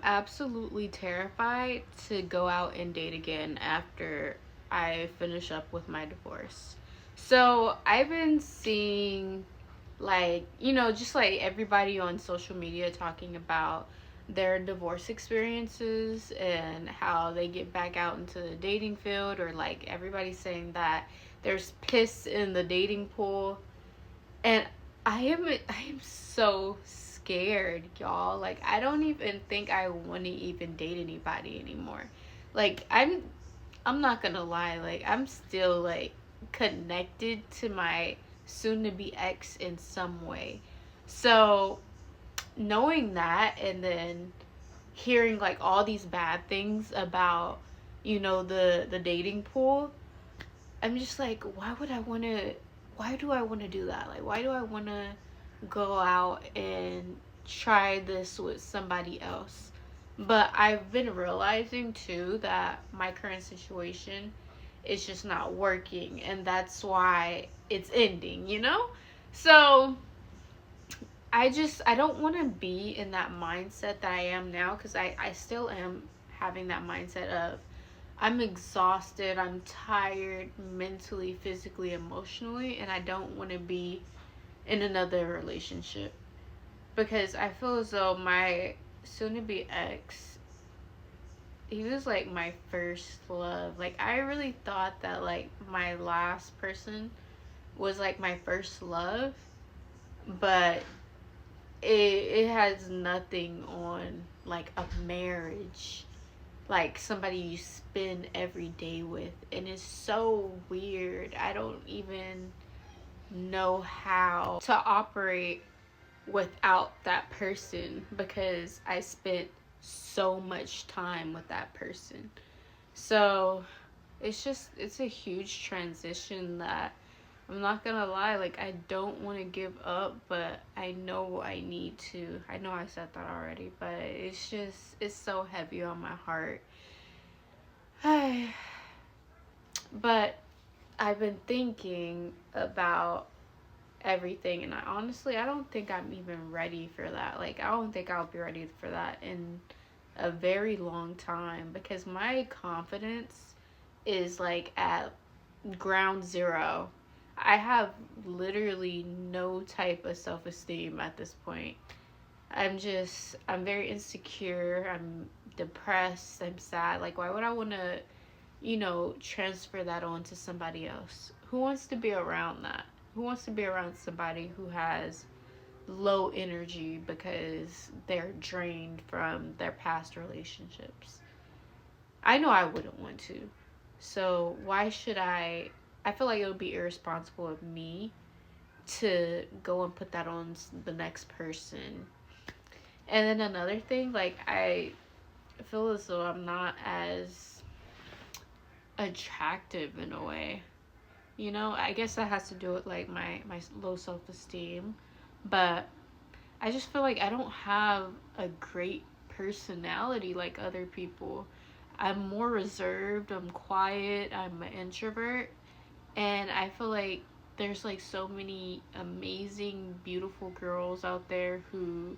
absolutely terrified to go out and date again after I finish up with my divorce. So I've been seeing, like, just like everybody on social media talking about their divorce experiences and how they get back out into the dating field, or like everybody saying that there's piss in the dating pool. And I am so scared, y'all. Like, I don't even think I want to even date anybody anymore. Like, I'm not going to lie. Like, I'm still like connected to my soon to be ex in some way. So, knowing that, and then hearing like all these bad things about, the dating pool, I'm just like, why do I want to do that? Like, why do I want to go out and try this with somebody else? But I've been realizing too that my current situation is just not working, and that's why it's ending? So, I don't want to be in that mindset that I am now, cuz I still am having that mindset of I'm exhausted, I'm tired mentally, physically, emotionally, and I don't want to be in another relationship because I feel as though my soon to be ex, he was like my first love. Like, I really thought that like my last person was like my first love, but it has nothing on like a marriage, like somebody you spend every day with, and it's so weird. I don't even know how to operate without that person because I spent so much time with that person. So it's a huge transition that I'm not gonna lie, like, I don't want to give up, but I know I need to. I know I said that already, but it's so heavy on my heart. But I've been thinking about everything, and I don't think I'm even ready for that. Like, I don't think I'll be ready for that in a very long time because my confidence is like at ground zero. I have literally no type of self-esteem at this point. I'm very insecure, I'm depressed, I'm sad. Like, why would I want to, transfer that on to somebody else? Who wants to be around that? Who wants to be around somebody who has low energy because they're drained from their past relationships? I know I wouldn't want to. So why should I? I feel like it would be irresponsible of me to go and put that on the next person. And then another thing, like, I feel as though I'm not as attractive in a way. I guess that has to do with like my low self-esteem, but I just feel like I don't have a great personality like other people. I'm more reserved, I'm quiet, I'm an introvert, and I feel like there's like so many amazing beautiful girls out there who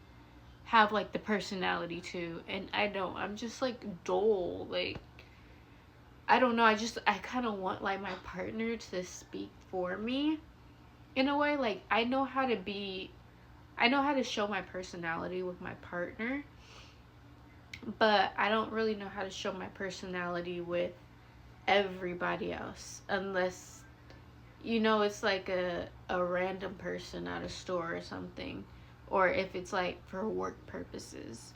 have like the personality too, and I don't. I'm just like dull. Like, I don't know. I kind of want like my partner to speak for me in a way. Like, I know how to show my personality with my partner, but I don't really know how to show my personality with everybody else unless, it's like a random person at a store or something, or if it's like for work purposes.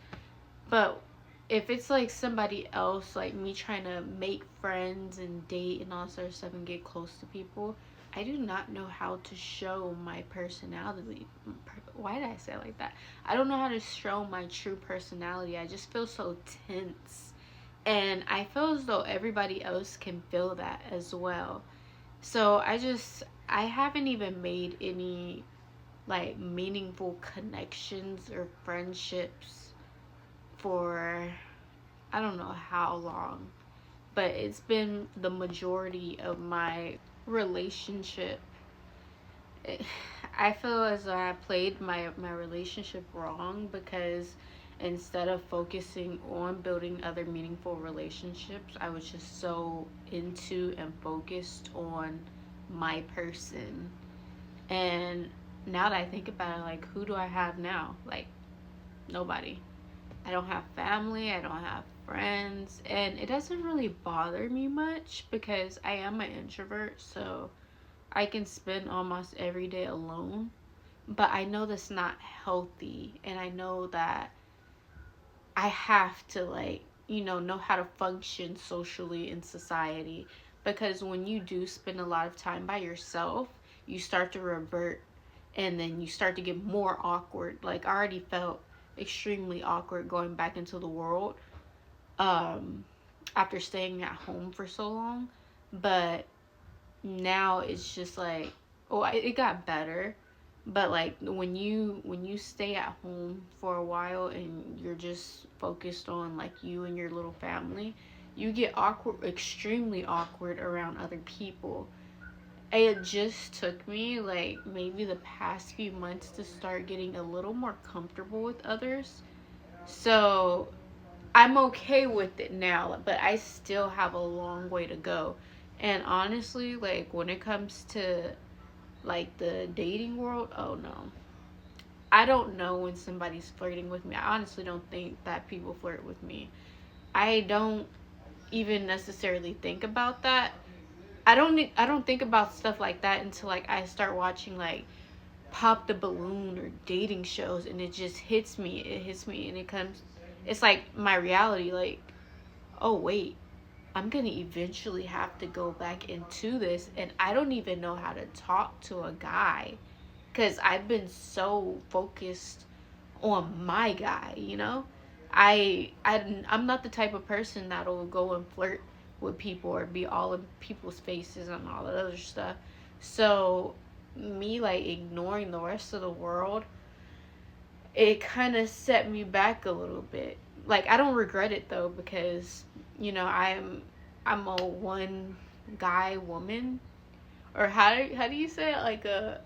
But if it's like somebody else, like me trying to make friends and date and all sort of stuff and get close to people, I do not know how to show my personality. Why did I say it like that? I don't know how to show my true personality. I just feel so tense. And I feel as though everybody else can feel that as well. So I haven't even made any like meaningful connections or friendships for I don't know how long, but it's been the majority of my relationship. I feel as though I played my relationship wrong because instead of focusing on building other meaningful relationships, I was just so into and focused on my person. And now that I think about it, like, who do I have now? Like, nobody. I don't have family, I don't have friends, and it doesn't really bother me much because I am an introvert, so I can spend almost every day alone. But I know that's not healthy, and I know that I have to, like, know how to function socially in society, because when you do spend a lot of time by yourself, you start to revert, and then you start to get more awkward. Like, I already felt extremely awkward going back into the world um after staying at home for so long, but now it's just like, oh, it got better, but like when you stay at home for a while and you're just focused on like you and your little family, you get awkward, extremely awkward around other people. It just took me like maybe the past few months to start getting a little more comfortable with others. So I'm okay with it now, but I still have a long way to go. And honestly, like when it comes to like the dating world, oh no. I don't know when somebody's flirting with me. I honestly don't think that people flirt with me. I don't even necessarily think about that. I don't think about stuff like that until like I start watching like Pop the Balloon or dating shows, and it just hits me. It hits me and it comes, it's like my reality, like, oh wait, I'm gonna eventually have to go back into this, and I don't even know how to talk to a guy because I've been so focused on my guy. I'm not the type of person that'll go and flirt with people or be all in people's faces and all that other stuff. So me like ignoring the rest of the world, it kind of set me back a little bit. Like, I don't regret it though, because I'm a one guy woman, or how do you say it? Like a,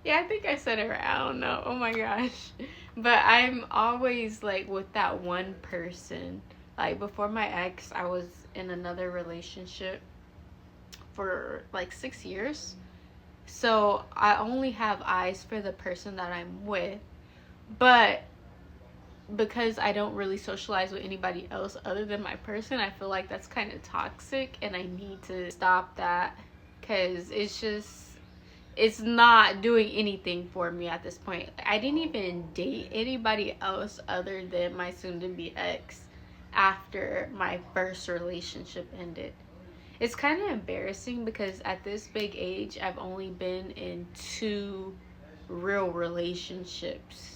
yeah, I think I said it right. I don't know. Oh my gosh. But I'm always like with that one person. Like before my ex, I was in another relationship for like 6 years. So I only have eyes for the person that I'm with. But because I don't really socialize with anybody else other than my person, I feel like that's kind of toxic, and I need to stop that because it's not doing anything for me at this point. I didn't even date anybody else other than my soon to be ex after my first relationship ended. It's kind of embarrassing because at this big age, I've only been in two real relationships.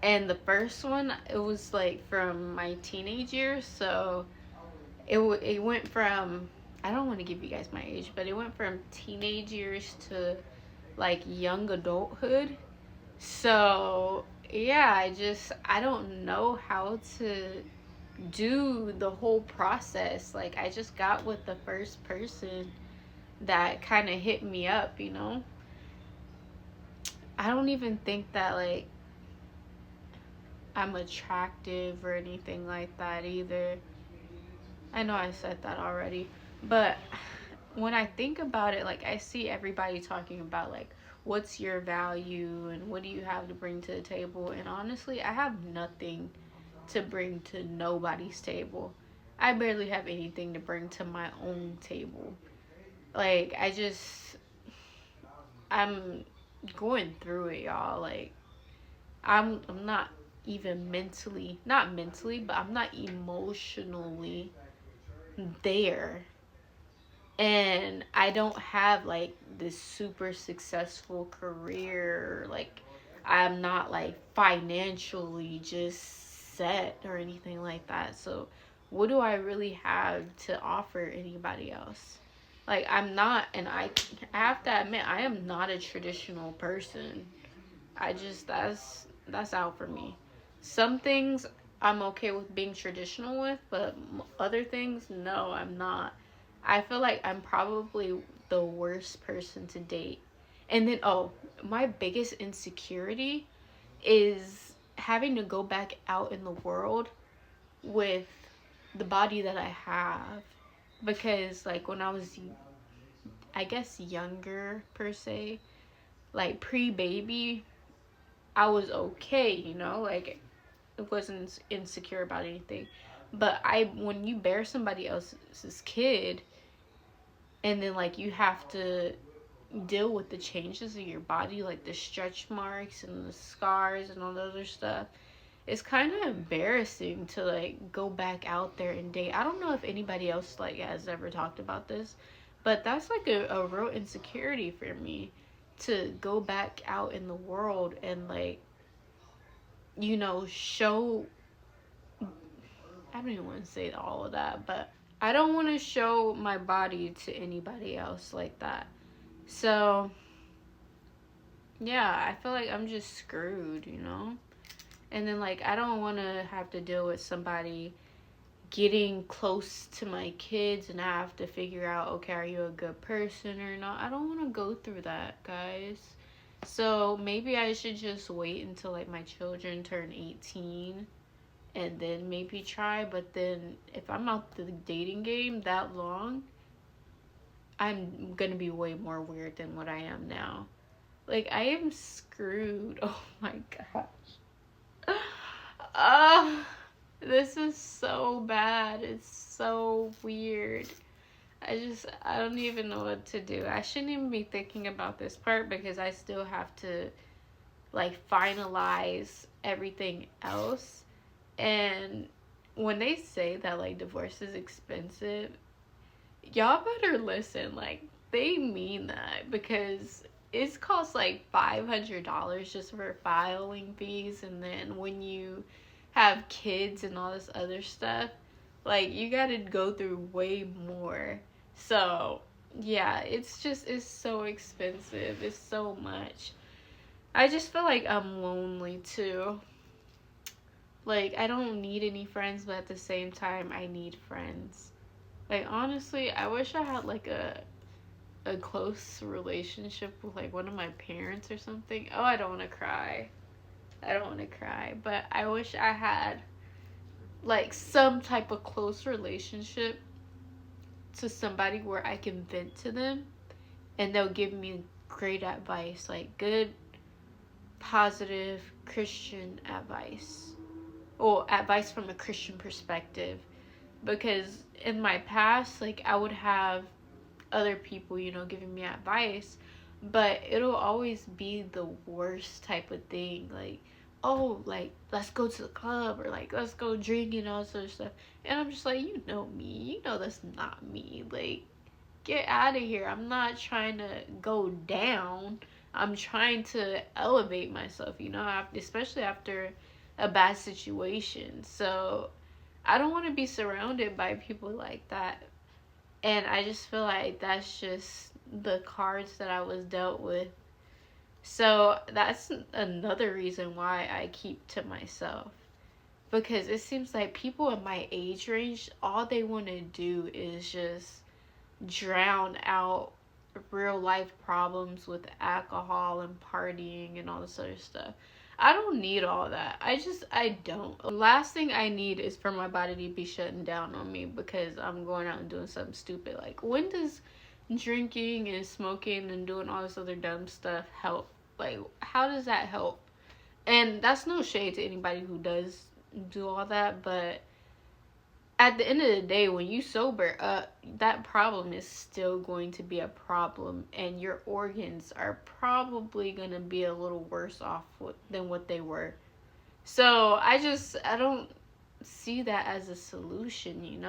And the first one, it was like from my teenage years, so it went from, I don't want to give you guys my age, but it went from teenage years to like young adulthood. So yeah, I don't know how to do the whole process. Like, I just got with the first person that kind of hit me up. I don't even think that like I'm attractive or anything like that either. I know I said that already, but when I think about it, like, I see everybody talking about like what's your value and what do you have to bring to the table, and honestly, I have nothing to bring to nobody's table. I barely have anything to bring to my own table. Like, I'm going through it, y'all. Like, I'm not even mentally, not mentally, but I'm not emotionally there. And I don't have like this super successful career. Like, I'm not like financially just set or anything like that. So what do I really have to offer anybody else? Like, I'm not, and I have to admit, I am not a traditional person. That's out for me. Some things I'm okay with being traditional with, but other things, no, I'm not. I feel like I'm probably the worst person to date. And then, oh, my biggest insecurity is having to go back out in the world with the body that I have. Because, like, when I was, I guess, younger, per se, like, pre-baby, I was okay, you know? Like, it wasn't insecure about anything. But when you bear somebody else's kid, and then, like, you have to deal with the changes in your body, like the stretch marks and the scars and all the other stuff, it's kind of embarrassing to, like, go back out there and date. I don't know if anybody else, like, has ever talked about this, but that's like a real insecurity for me, to go back out in the world and, like, show, I don't even want to say all of that, but I don't want to show my body to anybody else like that. So yeah, I feel like I'm just screwed, you know? And then, like, I don't want to have to deal with somebody getting close to my kids and I have to figure out, okay, are you a good person or not? I don't want to go through that, guys. So maybe I should just wait until, like, my children turn 18 and then maybe try. But then if I'm out the dating game that long, I'm gonna be way more weird than what I am now. Like, I am screwed. Oh my gosh. This is so bad. It's so weird. I don't even know what to do. I shouldn't even be thinking about this part because I still have to, like, finalize everything else. And when they say that, like, divorce is expensive, y'all better listen. Like, they mean that, because it costs like $500 just for filing fees, and then when you have kids and all this other stuff, like, you gotta go through way more. So yeah, it's so expensive. It's so much. I just feel like I'm lonely too. Like, I don't need any friends, but at the same time I need friends. Like, honestly, I wish I had, like, a close relationship with, like, one of my parents or something. Oh, I don't want to cry. I don't want to cry. But I wish I had, like, some type of close relationship to somebody where I can vent to them and they'll give me great advice. Like, good, positive Christian advice. Or advice from a Christian perspective. Because in my past, like, I would have other people, giving me advice, but it'll always be the worst type of thing. Like, oh, like, let's go to the club, or, like, let's go drink and all sort of stuff. And I'm just like, you know me. You know that's not me. Like, get out of here. I'm not trying to go down. I'm trying to elevate myself, especially after a bad situation. So I don't want to be surrounded by people like that. And I just feel like that's just the cards that I was dealt with. So that's another reason why I keep to myself. Because it seems like people in my age range, all they want to do is just drown out real life problems with alcohol and partying and all this other stuff. I don't need all that. I don't. The last thing I need is for my body to be shutting down on me because I'm going out and doing something stupid. Like, when does drinking and smoking and doing all this other dumb stuff help? Like, how does that help? And that's no shade to anybody who does do all that, but at the end of the day, when you sober up, that problem is still going to be a problem, and your organs are probably going to be a little worse off than what they were. So I don't see that as a solution.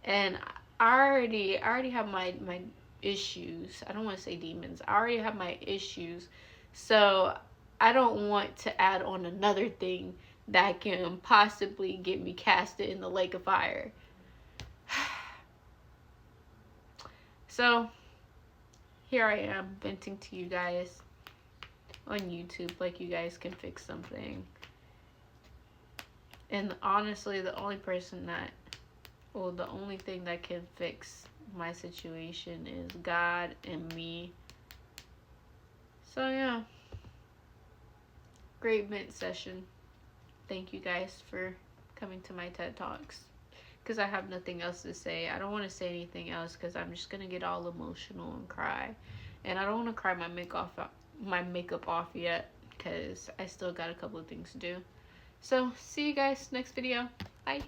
And I already have my issues. I don't want to say demons. I already have my issues. So I don't want to add on another thing that can possibly get me casted in the lake of fire. So here I am venting to you guys on YouTube, like you guys can fix something. And honestly, the only thing that can fix my situation is God and me. So yeah, great vent session. thank you guys for coming to my TED Talks. Because I have nothing else to say. I don't want to say anything else because I'm just going to get all emotional and cry. And I don't want to cry my makeup off yet because I still got a couple of things to do. So, see you guys next video. Bye.